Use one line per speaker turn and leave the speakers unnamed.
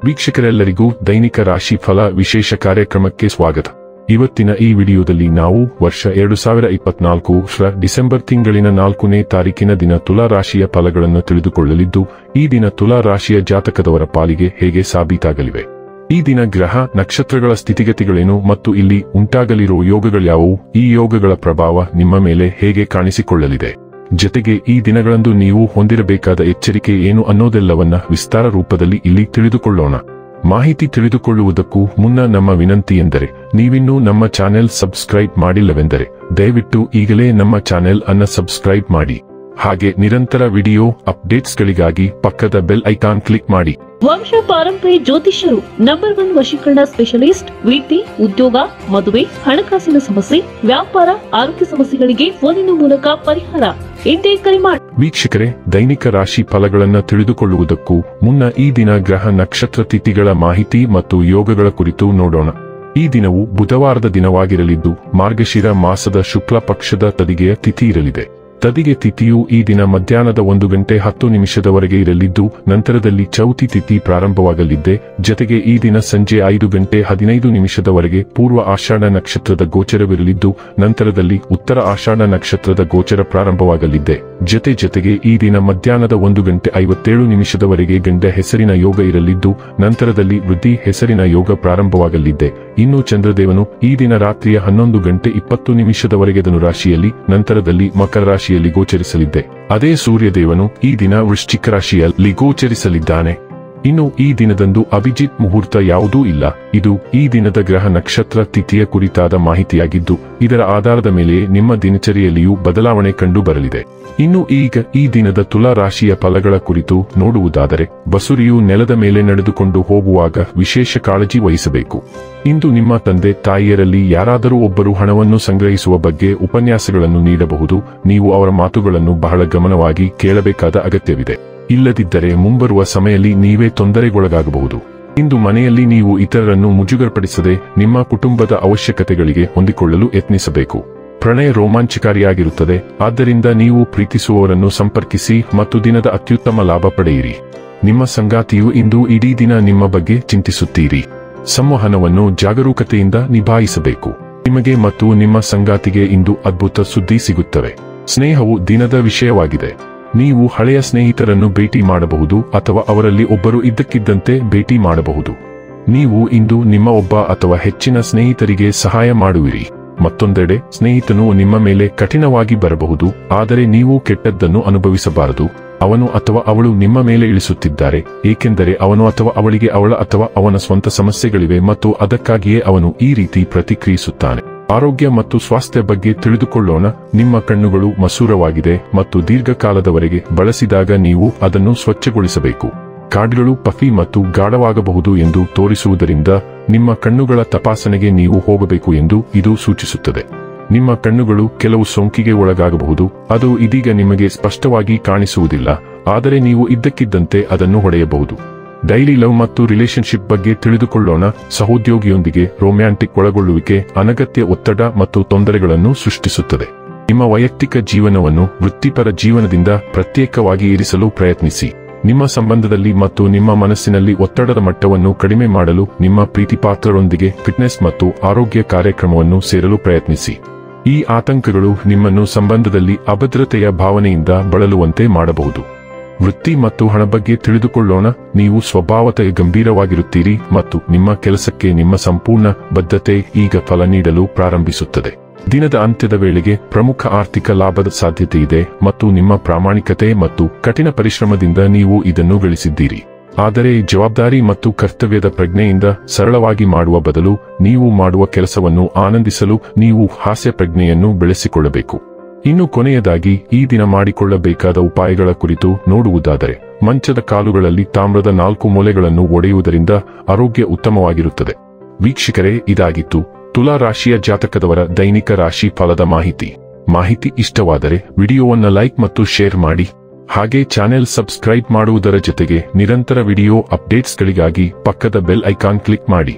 ವೀಕ್ಷಕರೆಲ್ಲರಿಗೂ ದೈನಿಕ ರಾಶಿ ಫಲ ವಿಶೇಷ ಕಾರ್ಯಕ್ರಮಕ್ಕೆ ಸ್ವಾಗತ. ಇವತ್ತಿನ ಈ ವಿಡಿಯೋದಲ್ಲಿ ನಾವು ವರ್ಷ 2024 ಡಿಸೆಂಬರ್ ತಿಂಗಳಿನ 4ನೇ ತಾರೀಕಿನ ದಿನ ತುಲಾ ರಾಶಿಯ ಫಲಗಳನ್ನು ತಿಳಿದುಕೊಳ್ಳಲಿದ್ದು, ಈ ದಿನ ತುಲಾ ರಾಶಿಯ ಜಾತಕದವರ ಪಾಲಿಗೆ ಹೇಗೆ ಸಾಬೀತಾಗಲಿವೆ, ಈ ದಿನ ಗ್ರಹ ನಕ್ಷತ್ರಗಳ ಸ್ಥಿತಿಗತಿಗಳೇನು ಮತ್ತು ಇಲ್ಲಿ ಉಂಟಾಗಲಿರುವ ಯೋಗಗಳ್ಯಾವುವು, ಈ ಯೋಗಗಳ ಪ್ರಭಾವ ನಿಮ್ಮ ಮೇಲೆ ಹೇಗೆ ಕಾಣಿಸಿಕೊಳ್ಳಲಿದೆ, ಜೊತೆಗೆ ಈ ದಿನಗಳಂದು ನೀವು ಹೊಂದಿರಬೇಕಾದ ಎಚ್ಚರಿಕೆ ಏನು ಅನ್ನೋದೆಲ್ಲವನ್ನ ವಿಸ್ತಾರ ರೂಪದಲ್ಲಿ ಇಲ್ಲಿ ತಿಳಿದುಕೊಳ್ಳೋಣ. ಮಾಹಿತಿ ತಿಳಿದುಕೊಳ್ಳುವುದಕ್ಕೂ ಮುನ್ನ ನಮ್ಮ ವಿನಂತಿ ಎಂದರೆ, ನೀವಿನ್ನೂ ನಮ್ಮ ಚಾನೆಲ್ ಸಬ್ಸ್ಕ್ರೈಬ್ ಮಾಡಿಲ್ಲವೆಂದರೆ ದಯವಿಟ್ಟು ಈಗಲೇ ನಮ್ಮ ಚಾನೆಲ್ ಅನ್ನು ಸಬ್ಸ್ಕ್ರೈಬ್ ಮಾಡಿ. ಹಾಗೆ ನಿರಂತರ ವಿಡಿಯೋ ಅಪ್ಡೇಟ್ಸ್ಗಳಿಗಾಗಿ ಪಕ್ಕದ ಬೆಲ್ ಐಕಾನ್ ಕ್ಲಿಕ್ ಮಾಡಿ.
ವಂಶ ಪಾರಂಪರ್ಯ ಜ್ಯೋತಿಷ್ಯರು ನಂಬರ್ 1 ವಶೀಕರಣ ಸ್ಪೆಷಲಿಸ್ಟ್. ವೃತ್ತಿ, ಉದ್ಯೋಗ, ಮದುವೆ, ಹಣಕಾಸಿನ ಸಮಸ್ಯೆ, ವ್ಯಾಪಾರ, ಆರೋಗ್ಯ ಸಮಸ್ಯೆಗಳಿಗೆ ಫೋನಿನ ಮೂಲಕ ಪರಿಹಾರ. ಇಂದೇ ಕರೆ ಮಾಡಿ.
ವೀಕ್ಷಕರೇ, ದೈನಿಕ ರಾಶಿ ಫಲಗಳನ್ನು ತಿಳಿದುಕೊಳ್ಳುವುದಕ್ಕೂ ಮುನ್ನ ಈ ದಿನ ಗ್ರಹ ನಕ್ಷತ್ರ ತಿಥಿಗಳ ಮಾಹಿತಿ ಮತ್ತು ಯೋಗಗಳ ಕುರಿತು ನೋಡೋಣ. ಈ ದಿನವು ಬುಧವಾರದ ದಿನವಾಗಿರಲಿದ್ದು, ಮಾರ್ಗಶಿರ ಮಾಸದ ಶುಕ್ಲ ಪಕ್ಷದ ತದಿಗೆಯ ತಿಥಿ ಇರಲಿದೆ. ತದಿಗೆ ತಿಥಿಯು ಈ ದಿನ ಮಧ್ಯಾಹ್ನದ 1:10 ಇರಲಿದ್ದು, ನಂತರದಲ್ಲಿ ಚೌತಿ ತಿಥಿ ಪ್ರಾರಂಭವಾಗಲಿದ್ದೆ. ಜೊತೆಗೆ ಈ ದಿನ ಸಂಜೆ 5:15 ಪೂರ್ವ ಆಷಾಢ ನಕ್ಷತ್ರದ ಗೋಚರವಿರಲಿದ್ದು, ನಂತರದಲ್ಲಿ ಉತ್ತರ ಆಷಾಢ ನಕ್ಷತ್ರದ ಗೋಚರ ಪ್ರಾರಂಭವಾಗಲಿದ್ದೆ. ಜೊತೆಗೆ ಈ ದಿನ ಮಧ್ಯಾಹ್ನದ 1:57 ಗಂಡ ಹೆಸರಿನ ಯೋಗ ಇರಲಿದ್ದು, ನಂತರದಲ್ಲಿ ವೃದ್ಧಿ ಹೆಸರಿನ ಯೋಗ ಪ್ರಾರಂಭವಾಗಲಿದ್ದೆ. ಇನ್ನು ಚಂದ್ರದೇವನು ಈ ದಿನ ರಾತ್ರಿಯ 11:20 ಧನುರಾಶಿಯಲ್ಲಿ, ನಂತರದಲ್ಲಿ ಮಕರ ರಾಶಿಯಲ್ಲಿ ಗೋಚರಿಸಲಿದ್ದೆ. ಅದೇ ಸೂರ್ಯದೇವನು ಈ ದಿನ ವೃಶ್ಚಿಕ ರಾಶಿಯಲ್ಲಿ ಗೋಚರಿಸಲಿದ್ದಾನೆ. ಇನ್ನು ಈ ದಿನದಂದು ಅಭಿಜಿತ್ ಮುಹೂರ್ತ ಯಾವುದೂ ಇಲ್ಲ. ಇದು ಈ ದಿನದ ಗ್ರಹ ನಕ್ಷತ್ರ ತಿಥಿಯ ಕುರಿತಾದ ಮಾಹಿತಿಯಾಗಿದ್ದು, ಇದರ ಆಧಾರದ ಮೇಲೆ ನಿಮ್ಮ ದಿನಚರಿಯಲ್ಲಿಯೂ ಬದಲಾವಣೆ ಕಂಡು ಬರಲಿದೆ. ಇನ್ನು ಈಗ ಈ ದಿನದ ತುಲಾ ರಾಶಿಯ ಫಲಗಳ ಕುರಿತು ನೋಡುವುದಾದರೆ, ಬಸುರಿಯು ನೆಲದ ಮೇಲೆ ನಡೆದುಕೊಂಡು ಹೋಗುವಾಗ ವಿಶೇಷ ಕಾಳಜಿ ವಹಿಸಬೇಕು. ಇಂದು ನಿಮ್ಮ ತಂದೆ ತಾಯಿಯರಲ್ಲಿ ಯಾರಾದರೂ ಒಬ್ಬರು ಹಣವನ್ನು ಸಂಗ್ರಹಿಸುವ ಬಗ್ಗೆ ಉಪನ್ಯಾಸಗಳನ್ನು ನೀಡಬಹುದು. ನೀವು ಅವರ ಮಾತುಗಳನ್ನು ಬಹಳ ಗಮನವಾಗಿ ಕೇಳಬೇಕಾದ ಅಗತ್ಯವಿದೆ. ಇಲ್ಲದಿದ್ದರೆ ಮುಂಬರುವ ಸಮಯದಲ್ಲಿ ನೀವೇ ತೊಂದರೆಗೊಳಗಾಗಬಹುದು. ಇಂದು ಮನೆಯಲ್ಲಿ ನೀವು ಇತರರನ್ನು ಮುಜುಗರಪಡಿಸದೆ ನಿಮ್ಮ ಕುಟುಂಬದ ಅವಶ್ಯಕತೆಗಳಿಗೆ ಹೊಂದಿಕೊಳ್ಳಲು ಯತ್ನಿಸಬೇಕು. ಪ್ರಣಯ ರೋಮಾಂಚಕಾರಿಯಾಗಿರುತ್ತದೆ. ಆದ್ದರಿಂದ ನೀವು ಪ್ರೀತಿಸುವವರನ್ನು ಸಂಪರ್ಕಿಸಿ ಮತ್ತು ದಿನದ ಅತ್ಯುತ್ತಮ ಲಾಭ ಪಡೆಯಿರಿ. ನಿಮ್ಮ ಸಂಗಾತಿಯು ಇಂದು ಇಡೀ ದಿನ ನಿಮ್ಮ ಬಗ್ಗೆ ಚಿಂತಿಸುತ್ತೀರಿ. ಸಂವಹನವನ್ನು ಜಾಗರೂಕತೆಯಿಂದ ನಿಭಾಯಿಸಬೇಕು. ನಿಮಗೆ ಮತ್ತು ನಿಮ್ಮ ಸಂಗಾತಿಗೆ ಇಂದು ಅದ್ಭುತ ಸುದ್ದಿ ಸಿಗುತ್ತವೆ. ಸ್ನೇಹವು ದಿನದ ವಿಷಯವಾಗಿದೆ. ನೀವು ಹಳೆಯ ಸ್ನೇಹಿತರನ್ನು ಭೇಟಿ ಮಾಡಬಹುದು ಅಥವಾ ಅವರಲ್ಲಿ ಒಬ್ಬರು ಇದ್ದಕ್ಕಿದ್ದಂತೆ ಭೇಟಿ ಮಾಡಬಹುದು. ನೀವು ಇಂದು ನಿಮ್ಮ ಒಬ್ಬ ಅಥವಾ ಹೆಚ್ಚಿನ ಸ್ನೇಹಿತರಿಗೆ ಸಹಾಯ ಮಾಡುವಿರಿ. ಮತ್ತೊಂದೆಡೆ ಸ್ನೇಹಿತನು ನಿಮ್ಮ ಮೇಲೆ ಕಠಿಣವಾಗಿ ಬರಬಹುದು, ಆದರೆ ನೀವು ಕೆಟ್ಟದ್ದನ್ನು ಅನುಭವಿಸಬಾರದು. ಅವನು ಅಥವಾ ಅವಳು ನಿಮ್ಮ ಮೇಲೆ ಇಳಿಸುತ್ತಿದ್ದಾರೆ, ಏಕೆಂದರೆ ಅವನು ಅಥವಾ ಅವಳಿಗೆ ಅವಳ ಅಥವಾ ಅವನ ಸ್ವಂತ ಸಮಸ್ಯೆಗಳಿವೆ ಮತ್ತು ಅದಕ್ಕಾಗಿಯೇ ಅವನು ಈ ರೀತಿ ಪ್ರತಿಕ್ರಿಯಿಸುತ್ತಾನೆ. ಆರೋಗ್ಯ ಮತ್ತು ಸ್ವಾಸ್ಥ್ಯ ಬಗ್ಗೆ ತಿಳಿದುಕೊಳ್ಳೋಣ. ನಿಮ್ಮ ಕಣ್ಣುಗಳು ಮಸೂರವಾಗಿದೆ ಮತ್ತು ದೀರ್ಘಕಾಲದವರೆಗೆ ಬಳಸಿದಾಗ ನೀವು ಅದನ್ನು ಸ್ವಚ್ಛಗೊಳಿಸಬೇಕು. ಕಾರ್ಡ್ಗಳು ಪಫಿ ಮತ್ತು ಗಾಢವಾಗಬಹುದು ಎಂದು ತೋರಿಸುವುದರಿಂದ ನಿಮ್ಮ ಕಣ್ಣುಗಳ ತಪಾಸಣೆಗೆ ನೀವು ಹೋಗಬೇಕು ಎಂದು ಇದು ಸೂಚಿಸುತ್ತದೆ. ನಿಮ್ಮ ಕಣ್ಣುಗಳು ಕೆಲವು ಸೋಂಕಿಗೆ ಒಳಗಾಗಬಹುದು. ಅದು ಇದೀಗ ನಿಮಗೆ ಸ್ಪಷ್ಟವಾಗಿ ಕಾಣಿಸುವುದಿಲ್ಲ, ಆದರೆ ನೀವು ಇದ್ದಕ್ಕಿದ್ದಂತೆ ಅದನ್ನು ಹೊಡೆಯಬಹುದು. ಡೈಲಿ ಲವ್ ಮತ್ತು ರಿಲೇಶನ್ಶಿಪ್ ಬಗ್ಗೆ ತಿಳಿದುಕೊಳ್ಳೋಣ. ಸಹೋದ್ಯೋಗಿಯೊಂದಿಗೆ ರೊಮ್ಯಾಂಟಿಕ್ ಒಳಗೊಳ್ಳುವಿಕೆ ಅನಗತ್ಯ ಒತ್ತಡ ಮತ್ತು ತೊಂದರೆಗಳನ್ನು ಸೃಷ್ಟಿಸುತ್ತದೆ. ನಿಮ್ಮ ವೈಯಕ್ತಿಕ ಜೀವನವನ್ನು ವೃತ್ತಿಪರ ಜೀವನದಿಂದ ಪ್ರತ್ಯೇಕವಾಗಿ ಇರಿಸಲು ಪ್ರಯತ್ನಿಸಿ. ನಿಮ್ಮ ಸಂಬಂಧದಲ್ಲಿ ಮತ್ತು ನಿಮ್ಮ ಮನಸ್ಸಿನಲ್ಲಿ ಒತ್ತಡದ ಮಟ್ಟವನ್ನು ಕಡಿಮೆ ಮಾಡಲು ನಿಮ್ಮ ಪ್ರೀತಿಪಾತ್ರರೊಂದಿಗೆ ಫಿಟ್ನೆಸ್ ಮತ್ತು ಆರೋಗ್ಯ ಕಾರ್ಯಕ್ರಮವನ್ನು ಸೇರಲು ಪ್ರಯತ್ನಿಸಿ. ಈ ಆತಂಕಗಳು ನಿಮ್ಮನ್ನು ಸಂಬಂಧದಲ್ಲಿ ಅಭದ್ರತೆಯ ಭಾವನೆಯಿಂದ ಬಳಲುವಂತೆ ಮಾಡಬಹುದು. ವೃತ್ತಿ ಮತ್ತು ಹಣ ಬಗ್ಗೆ ತಿಳಿದುಕೊಳ್ಳೋಣ. ನೀವು ಸ್ವಭಾವತಃ ಗಂಭೀರವಾಗಿರುತ್ತೀರಿ ಮತ್ತು ನಿಮ್ಮ ಕೆಲಸಕ್ಕೆ ನಿಮ್ಮ ಸಂಪೂರ್ಣ ಬದ್ಧತೆ ಈಗ ಫಲ ನೀಡಲು ಪ್ರಾರಂಭಿಸುತ್ತದೆ. ದಿನದ ಅಂತ್ಯದ ವೇಳೆಗೆ ಪ್ರಮುಖ ಆರ್ಥಿಕ ಲಾಭದ ಸಾಧ್ಯತೆ ಇದೆ ಮತ್ತು ನಿಮ್ಮ ಪ್ರಾಮಾಣಿಕತೆ ಮತ್ತು ಕಠಿಣ ಪರಿಶ್ರಮದಿಂದ ನೀವು ಇದನ್ನು ಗಳಿಸಿದ್ದೀರಿ. ಆದರೆ ಜವಾಬ್ದಾರಿ ಮತ್ತು ಕರ್ತವ್ಯದ ಪ್ರಜ್ಞೆಯಿಂದ ಸರಳವಾಗಿ ಮಾಡುವ ಬದಲು ನೀವು ಮಾಡುವ ಕೆಲಸವನ್ನು ಆನಂದಿಸಲು ನೀವು ಹಾಸ್ಯ ಪ್ರಜ್ಞೆಯನ್ನು ಬೆಳೆಸಿಕೊಳ್ಳಬೇಕು. ಇನ್ನು ಕೊನೆಯದಾಗಿ ಈ ದಿನ ಮಾಡಿಕೊಳ್ಳಬೇಕಾದ ಉಪಾಯಗಳ ಕುರಿತು ನೋಡುವುದಾದರೆ, ಮಂಚದ ಕಾಲುಗಳಲ್ಲಿ ತಾಮ್ರದ 4 ಮೊಳೆಗಳನ್ನು ಒಡೆಯುವುದರಿಂದ ಆರೋಗ್ಯ ಉತ್ತಮವಾಗಿರುತ್ತದೆ. ವೀಕ್ಷಕರೇ, ಇದಾಗಿತ್ತು ತುಲಾ ರಾಶಿಯ ಜಾತಕದವರ ದೈನಿಕ ರಾಶಿ ಫಲದ ಮಾಹಿತಿ ಇಷ್ಟವಾದರೆ ವಿಡಿಯೋವನ್ನು ಲೈಕ್ ಮತ್ತು ಶೇರ್ ಮಾಡಿ. ಹಾಗೆ ಚಾನೆಲ್ ಸಬ್ಸ್ಕ್ರೈಬ್ ಮಾಡುವುದರ ಜೊತೆಗೆ ನಿರಂತರ ವಿಡಿಯೋ ಅಪ್ಡೇಟ್ಸ್ಗಳಿಗಾಗಿ ಪಕ್ಕದ ಬೆಲ್ ಐಕಾನ್ ಕ್ಲಿಕ್ ಮಾಡಿ.